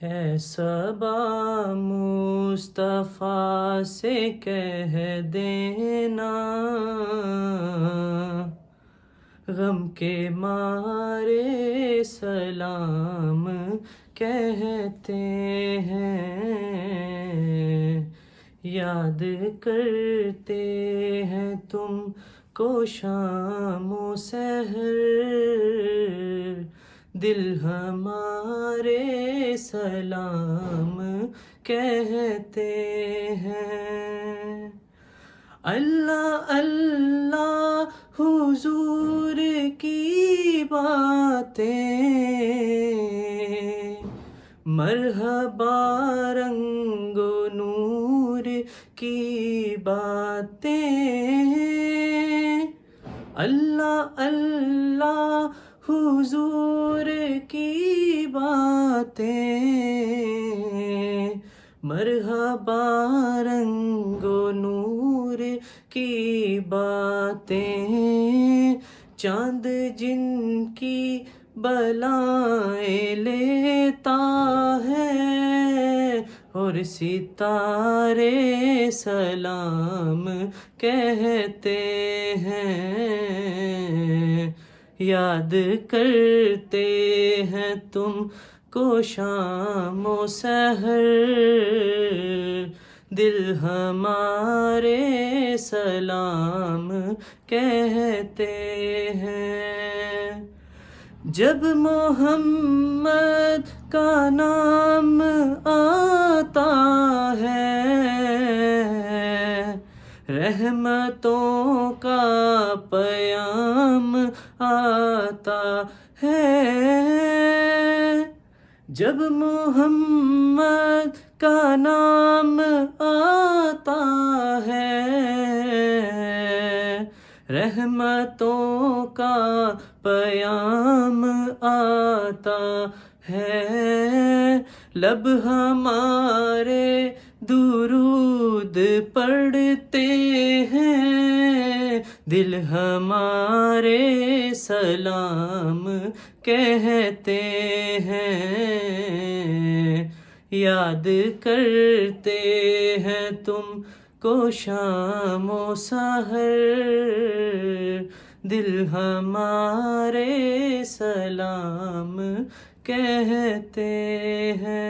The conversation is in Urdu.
اے صبا مصطفیٰ سے کہہ دینا، غم کے مارے سلام کہتے ہیں، یاد کرتے ہیں تم کو شام و سحر، دل ہمارے سلام کہتے ہیں۔ اللہ اللہ حضور کی باتیں، مرحبا رنگ و نور کی باتیں، اللہ اللہ حضور کی باتیں، مرحبا رنگ و نور کی باتیں، چاند جن کی بلائیں لیتا ہے اور ستارے سلام کہتے ہیں، یاد کرتے ہیں تم کو شام و سحر، دل ہمارے سلام کہتے ہیں۔ جب محمد کا نام آتا ہے، رحمتوں کا پیام آتا ہے، جب محمد کا نام آتا ہے، رحمتوں کا پیام آتا ہے، لب ہمارے درود پڑھتے ہیں، دل ہمارے سلام کہتے ہیں، یاد کرتے ہیں تم کو شام و سحر، دل ہمارے سلام کہتے ہیں۔